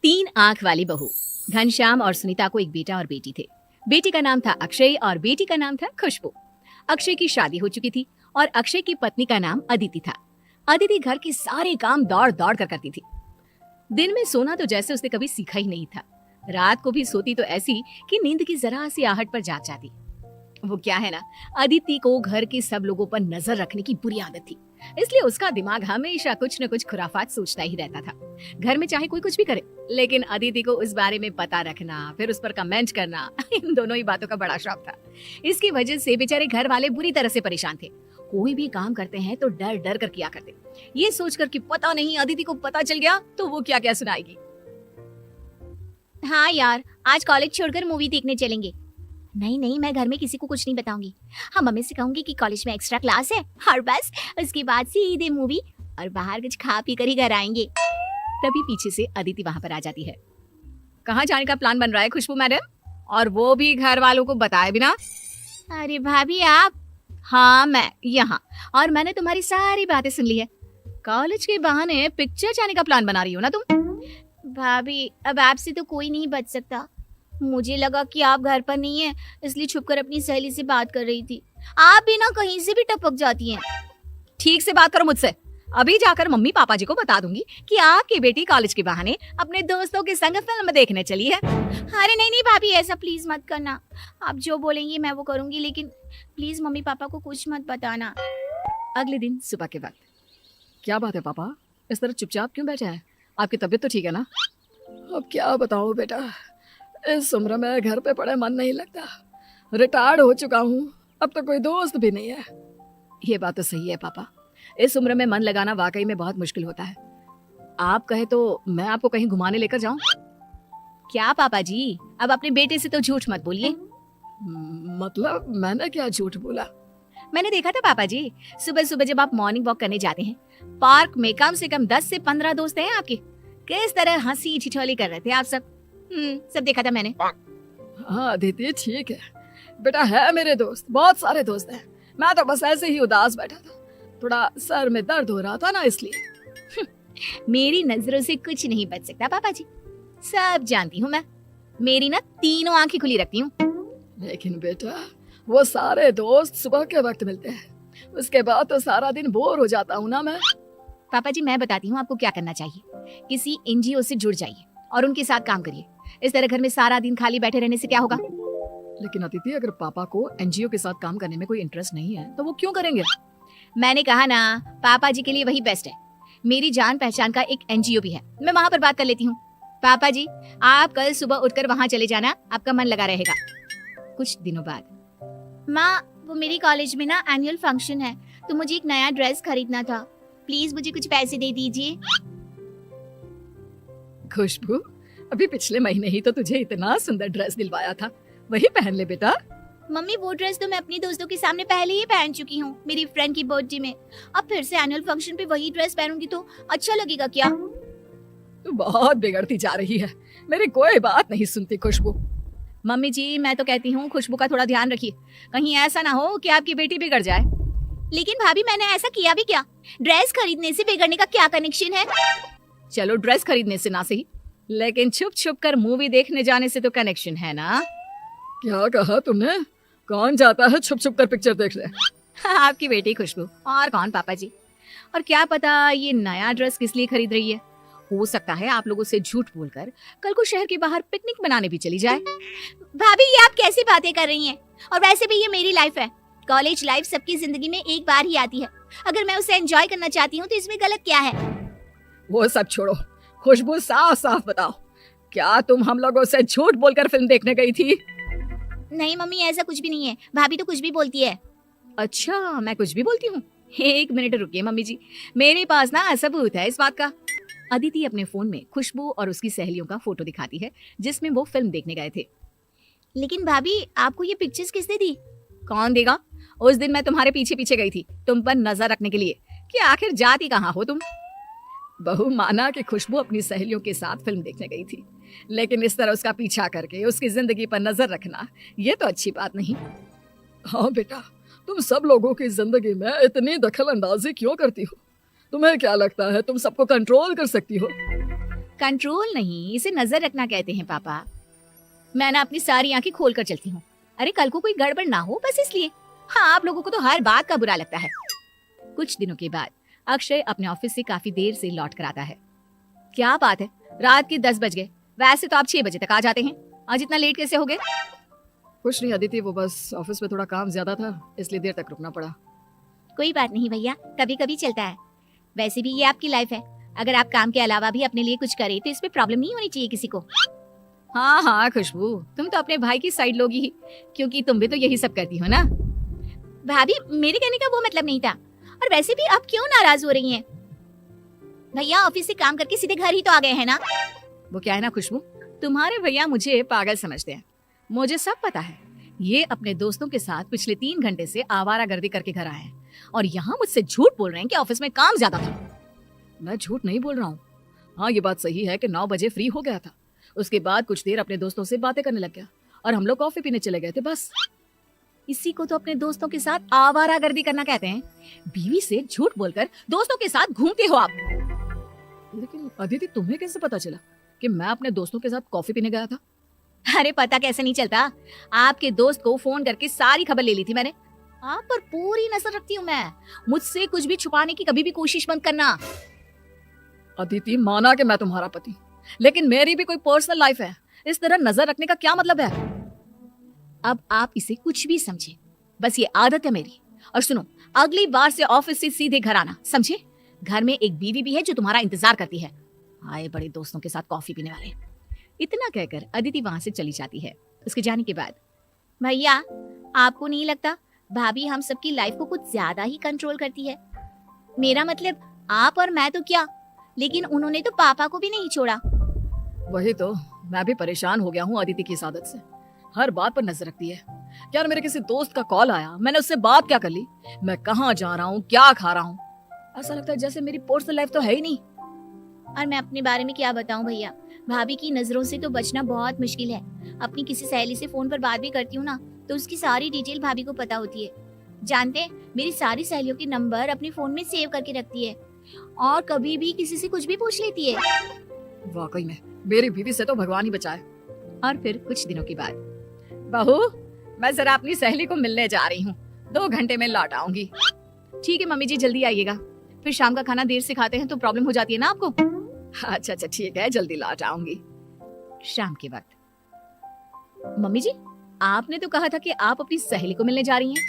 तीन आंख वाली बहू। घनश्याम और सुनीता को एक बेटा और बेटी थे। बेटी का नाम था अक्षय और बेटी का नाम था खुशबू। अक्षय की शादी हो चुकी थी और अक्षय की पत्नी का नाम अदिति था। अदिति घर के सारे काम दौड़ दौड़ कर करती थी। दिन में सोना तो जैसे उसने कभी सीखा ही नहीं था। रात को भी सोती तो ऐसी कि नींद की जरा सी आहट पर जाग जाती। वो क्या है ना, अदिति को घर के सब लोगों पर नजर रखने की बुरी आदत थी, इसलिए उसका दिमाग हमेशा कुछ न कुछ खुराफात सोचता ही रहता था। घर में चाहे कोई कुछ भी करे, लेकिन अदिति को उस बारे में पता रखना, फिर उस पर कमेंट करना, इन दोनों ही बातों का बड़ा शौक था। इसकी वजह से बेचारे घर वाले बुरी तरह से परेशान थे। कोई भी काम करते हैं तो डर डर कर किया करते, ये सोचकर कि पता नहीं अदिति को पता चल गया तो वो क्या क्या सुनाएगी। हाँ यार, आज कॉलेज छोड़कर मूवी देखने चलेंगे। नहीं नहीं, मैं घर में किसी को कुछ नहीं बताऊंगी। हाँ, मम्मी से कहूंगी कि कॉलेज में एक्स्ट्रा क्लास है और बस उसके बाद सीधे मूवी और बाहर कुछ खा पी कर ही घर आएंगे। तभी पीछे से अदिति वहां पर आ जाती है। कहाँ जाने का प्लान बन रहा है खुशबू मैडम, और वो भी घर वालों को बताए बिना? अरे भाभी आप? हाँ मैं यहाँ, और मैंने तुम्हारी सारी बातें सुन ली है। कॉलेज के बहाने पिक्चर जाने का प्लान बना रही हो ना तुम? भाभी, अब आपसे तो कोई नहीं बच सकता। मुझे लगा कि आप घर पर नहीं है, इसलिए छुपकर अपनी सहेली से बात कर रही थी। आप भी ना कहीं से भी टपक जाती हैं। ठीक से बात करो मुझसे। अभी जाकर मम्मी पापा जी को बता दूंगी कि आपकी बेटी कॉलेज के बहाने अपने दोस्तों के संग फिल्म देखने चली है। अरे नहीं नहीं भाभी, ऐसा प्लीज मत करना। आप जो बोलेंगी मैं वो करूंगी, लेकिन प्लीज मम्मी पापा को कुछ मत बताना। अगले दिन सुबह के वक्त। क्या बात है पापा, इस तरह चुपचाप क्यों बैठे हैं? आपकी तबीयत तो ठीक है ना? अब क्या बताऊं बेटा, इस उम्र में घर पे पड़े मन नहीं लगता। रिटायर्ड हो चुका हूँ, अब तो कोई दोस्त भी नहीं है। ये बात तो सही है पापा, इस उम्र में मन लगाना वाकई में बहुत मुश्किल होता है। आप कहे तो मैं आपको कहीं घुमाने लेकर जाऊं? क्या पापा जी, अब अपने बेटे से तो झूठ मत बोलिए। मतलब मैंने क्या झूठ बोला? मैंने देखा था पापा जी, सुबह सुबह जब आप मॉर्निंग वॉक करने जाते हैं, पार्क में कम से कम 10 से 15 दोस्त हैं आपके। किस तरह हंसी ठिठोली कर रहे थे आप सब। सब देखा था मैंने। हाँ अदिति ठीक है बेटा, है मेरे दोस्त, बहुत सारे दोस्त हैं। मैं तो बस ऐसे ही उदास बैठा था, थोड़ा सर में दर्द हो रहा था ना, इसलिए। मेरी नजरों से कुछ नहीं बच सकता पापा जी, सब जानती हूँ मैं। मेरी ना तीनों आंखें खुली रखती हूँ। लेकिन बेटा, वो सारे दोस्त सुबह के वक्त मिलते हैं, उसके बाद तो सारा दिन बोर हो जाता हूँ ना मैं। पापा जी मैं बताती हूँ आपको क्या करना चाहिए। किसी एनजीओ से जुड़ जाइए और उनके साथ काम करिए। इस तरह घर में सारा दिन खाली बैठे रहने से क्या होगा? लेकिन अदिति, अगर पापा को एनजीओ के साथ काम करने में कोई इंटरेस्ट नहीं है तो वो क्यों करेंगे? मैंने कहा ना, पापा जी के लिए वही बेस्ट है। मेरी जान पहचान का एक एनजीओ भी है, मैं वहाँ पर बात कर लेती हूँ। पापा जी आप कल सुबह उठकर वहाँ चले जाना, आपका मन लगा रहेगा। कुछ दिनों बाद। माँ, वो मेरी कॉलेज में ना एनुअल फंक्शन है, तो मुझे एक नया ड्रेस खरीदना था। प्लीज मुझे कुछ पैसे दे दीजिए। खुशबू, अभी पिछले महीने ही तो तुझे इतना सुंदर ड्रेस दिलवाया था, वही पहन ले बेटा। मम्मी, वो ड्रेस तो मैं अपनी दोस्तों के सामने पहले ही पहन चुकी हूँ, मेरी फ्रेंड की बर्थडे में। अब फिर से एनुअल फंक्शन पे वही ड्रेस पहनूंगी तो अच्छा लगेगा क्या? तू बहुत बिगड़ती जा रही है, मेरी कोई बात नहीं सुनती खुशबू। मम्मी जी मैं तो कहती हूँ खुशबू का थोड़ा ध्यान रखिए, कहीं ऐसा ना हो कि आपकी बेटी बिगड़ जाए। लेकिन भाभी, मैंने ऐसा किया भी क्या? ड्रेस खरीदने से बिगड़ने का क्या कनेक्शन है? चलो ड्रेस खरीदने से ना सही, लेकिन छुप छुप कर मूवी देखने जाने से तो कनेक्शन है ना। क्या कहा तुमने? कौन जाता है छुप छुप कर पिक्चर देखने? आपकी बेटी खुशबू, और कौन पापा जी। और क्या पता ये नया ड्रेस किस लिए खरीद रही है। हो सकता है आप लोगों से झूठ बोलकर कल को शहर के बाहर पिकनिक मनाने भी चली जाए। भाभी, ये आप कैसी बातें कर रही हैं? और वैसे भी ये मेरी लाइफ है। कॉलेज लाइफ सबकी जिंदगी में एक बार ही आती है, अगर मैं उसे एंजॉय करना चाहती हूँ तो इसमें गलत क्या है? वो सब छोड़ो खुशबू, साफ साफ बताओ, क्या तुम हम लोगों से झूठ बोलकर फिल्म देखने गई थी? नहीं मम्मी, ऐसा कुछ भी नहीं है। भाभी तो कुछ भी बोलती है। अच्छा, मैं कुछ भी बोलती हूँ? एक मिनट रुकिए मम्मी जी, मेरे पास ना सबूत है इस बात का। अदिति अपने फोन में खुशबू और उसकी सहेलियों का फोटो दिखाती है जिसमें वो फिल्म देखने गए थे। लेकिन भाभी, आपको ये पिक्चर्स किसने दी? कौन देगा? उस दिन मैं तुम्हारे पीछे पीछे गई थी तुम पर नजर रखने के लिए कि आखिर जाती कहाँ हो तुम। बहू माना कि खुशबू अपनी सहेलियों के साथ फिल्म देखने गई थी, लेकिन इस तरह उसका पीछा करके उसकी जिंदगी पर नजर रखना ये तो अच्छी बात नहीं। हाँ बेटा, तुम सब लोगों की जिंदगी में इतनी दखल अंदाजी क्यों करती हो? तुम्हें क्या लगता है तुम सबको कंट्रोल कर सकती हो? कंट्रोल नहीं, इसे नजर रखना कहते हैं पापा। मैं ना अपनी सारी आंखें खोल कर चलती हूँ। अरे कल को कोई गड़बड़ ना हो, बस इसलिए। हाँ, आप लोगों को तो हर बात का बुरा लगता है। कुछ दिनों के बाद अक्षय अपने ऑफिस से काफी देर से लौट कर आता है। क्या बात है, रात के 10 बज गए। वैसे तो आप 6 बजे तक आ जाते हैं, आज इतना लेट कैसे हो गए? कुछ नहीं अदिति, वो बस ऑफिस में थोड़ा काम ज्यादा था, इसलिए देर तक रुकना पड़ा। कोई बात नहीं भैया, कभी कभी चलता है। वैसे भी ये आपकी लाइफ है, अगर आप काम के अलावा भी अपने लिए कुछ करें तो इसमें प्रॉब्लम नहीं होनी चाहिए किसी को। हाँ हाँ खुशबू, तुम तो अपने भाई की साइड लोगी ही, क्योंकि तुम भी तो यही सब करती हो ना। भाभी, मेरे कहने का वो मतलब नहीं था। और वैसे भी आप क्यों नाराज हो रही हैं? भैया ऑफिस से काम करके सीधे घर ही तो आ गए हैं ना। वो क्या है ना खुशबू, तुम्हारे भैया मुझे पागल समझते हैं। मुझे सब पता है। ये अपने दोस्तों के साथ पिछले 3 घंटे से आवारागर्दी करके घर आए हैं और यहाँ मुझसे झूठ बोल रहे हैं कि ऑफिस में काम ज्यादा था। मैं झूठ नहीं बोल रहा हूँ। हाँ, ये बात सही है कि 9 बजे फ्री हो गया था। उसके बाद कुछ देर अपने दोस्तों से बातें करने लग गया और हम लोग कॉफी पीने चले गए थे, बस। इसी को तो अपने दोस्तों के साथ आवारागर्दी करना कहते हैं। बीवी से झूठ बोलकर दोस्तों के साथ घूमते हो आप। लेकिन अदिति, तुम्हें कैसे पता चला कि मैं अपने दोस्तों के साथ कॉफी पीने गया था? अरे पता कैसे नहीं चलता, आपके दोस्त को फोन करके सारी खबर ले ली थी मैंने। आप पर पूरी नजर रखती हूँ मैं। मुझसे कुछ भी छुपाने की कभी भी कोशिश मत करना। अदिति, माना कि मैं तुम्हारा पति, लेकिन मेरी भी कोई पर्सनल लाइफ है। इस तरह नजर रखने का क्या मतलब है? अब आप इसे कुछ भी समझे, बस ये आदत है मेरी। और सुनो, अगली बार से ऑफिस से सीधे घर आना, समझे? घर में एक बीवी भी है जो तुम्हारा इंतजार करती है। आए बड़े दोस्तों के साथ कॉफी पीने वाले। इतना कहकर अदिति वहां से चली जाती है। उसके जाने के बाद, भैया, आपको नहीं लगता भाभी हम सबकी लाइफ को कुछ ज्यादा ही कंट्रोल करती है? मेरा मतलब, आप और मैं तो क्या, लेकिन उन्होंने तो पापा को भी नहीं छोड़ा। वही तो, मैं भी परेशान हो गया हूँ अदिति की इस आदत से। हर बात पर नजर रखती है। यार, मेरे किसी दोस्त का कॉल आया, मैंने उससे बात क्या कर ली, मैं कहाँ जा रहा हूँ, क्या खा रहा हूँ, ऐसा लगता है जैसे मेरी पर्सनल लाइफ तो है ही नहीं। और मैं अपने बारे में क्या बताऊं भैया, भाभी की नजरों से तो बचना बहुत मुश्किल है। अपनी किसी सहेली से फोन पर बात भी करती हूँ ना, तो उसकी सारी डिटेल भाभी को पता होती है। जानते हैं, मेरी सारी सहेलियों के नंबर अपने फोन में सेव करके रखती है और कभी भी किसी से कुछ भी पूछ लेती है। वाकई में मेरी बीवी से तो भगवान ही बचाए। और फिर कुछ दिनों के बाद, बहू, मैं जरा अपनी सहेली को मिलने जा रही हूँ, 2 घंटे में लौट आऊंगी। ठीक है मम्मी जी, जल्दी आइएगा, फिर शाम का खाना देर से खाते हैं तो प्रॉब्लम हो जाती है ना आपको। अच्छा अच्छा, ठीक है, जल्दी लौट आऊंगी। शाम के वक्त, मम्मी जी, आपने तो कहा था कि आप अपनी सहेली को मिलने जा रही हैं।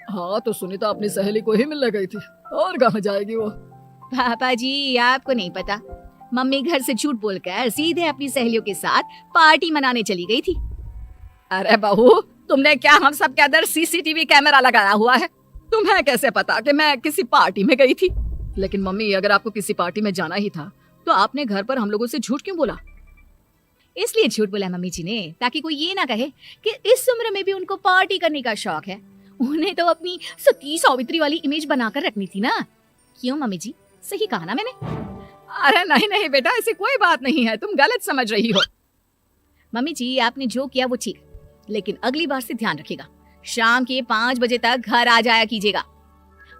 हाँ, तो सुनीता अपनी सहेली को ही मिलने गई थी, और कहाँ जाएगी वो। पापा जी, आपको नहीं पता, मम्मी घर से झूठ बोलकर सीधे अपनी सहेलियों के साथ पार्टी मनाने चली गई थी। अरे बहू, तुमने क्या हम सब के अंदर सीसीटीवी कैमरा लगाया हुआ है? तुम्हें कैसे पता कि मैं किसी पार्टी में गई थी? लेकिन मम्मी, अगर आपको किसी पार्टी में जाना ही था तो आपने घर पर हम लोगों से झूठ क्यों बोला? इसलिए झूठ बोला मम्मी जी ने, ताकि कोई ये ना कहे कि इस उम्र में भी उनको पार्टी करने का शौक है। उन्हें तो अपनी सती सावित्री वाली इमेज बनाकर रखनी थी ना। क्यों मम्मी जी, सही कहा ना मैंने? अरे नहीं नहीं बेटा, ऐसी कोई बात नहीं है, तुम गलत समझ रही हो। मम्मी जी, आपने जो किया वो ठीक, लेकिन अगली बार से ध्यान रखिएगा, शाम के 5 बजे तक घर आ जाया कीजिएगा।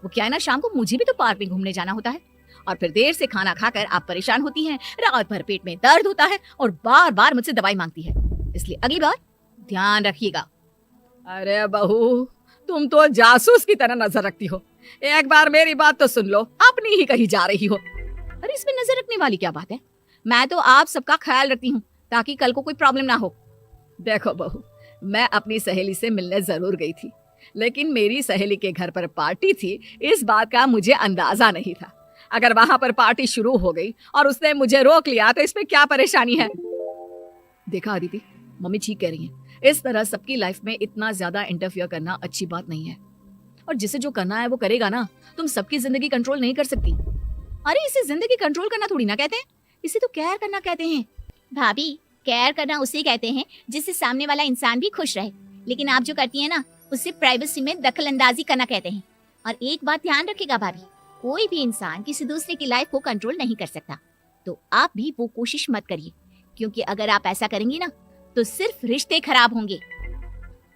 वो क्या है ना, शाम को मुझे भी तो पार्क में घूमने जाना होता है, और फिर देर से खाना खाकर आप परेशान होती हैं, रात भर पेट में दर्द होता है और बार बार मुझसे दवाई मांगती है। इसलिए अगली बार ध्यान रखिएगा। अरे बहू, तुम तो जासूस की तरह नजर रखती हो। एक बार मेरी बात तो सुन लो, अपनी ही कहीं जा रही हो। अरे इसमें नजर रखने वाली क्या बात है? मैं तो आप सबका ख्याल रखती हूँ ताकि कल को कोई प्रॉब्लम ना हो। देखो बहू, मैं अपनी सहेली से मिलने जरूर गई थी, लेकिन मेरी सहेली के घर पर पार्टी थी, इस बात का मुझे अंदाजा नहीं था। अगर वहां पर पार्टी शुरू हो गई और उसने मुझे रोक लिया तो इसमें क्या परेशानी है? देखा अदिति, मम्मी ठीक कह रही हैं, इस तरह सबकी लाइफ में इतना ज्यादा इंटरफियर करना अच्छी बात नहीं है। और जिसे जो करना है वो करेगा ना, तुम सबकी जिंदगी कंट्रोल नहीं कर सकती। अरे इसे जिंदगी कंट्रोल करना थोड़ी ना कहते हैं, इसे तो केयर करना कहते हैं। भाभी, केयर करना उसे कहते हैं जिससे सामने वाला इंसान भी खुश रहे, लेकिन आप जो करती हैं ना, उससे प्राइवेसी में दखल अंदाजी करना कहते हैं। और एक बात ध्यान रखिएगा भाभी, कोई भी इंसान किसी दूसरे की लाइफ को कंट्रोल नहीं कर सकता, तो आप भी वो कोशिश मत करिए, क्योंकि अगर आप ऐसा करेंगी ना तो सिर्फ रिश्ते खराब होंगे।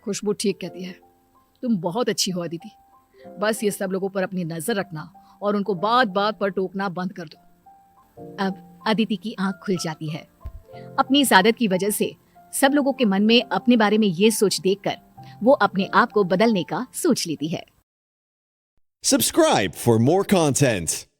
खुशबू ठीक कहती है, तुम बहुत अच्छी हो अदिति। बस ये सब लोगों पर अपनी नजर रखना और उनको बात बात पर टोकना बंद कर दो। अब अदिति की आंख खुल जाती है। अपनी इस आदत की वजह से सब लोगों के मन में अपने बारे में ये सोच देखकर वो अपने आप को बदलने का सोच लेती है। Subscribe for more content.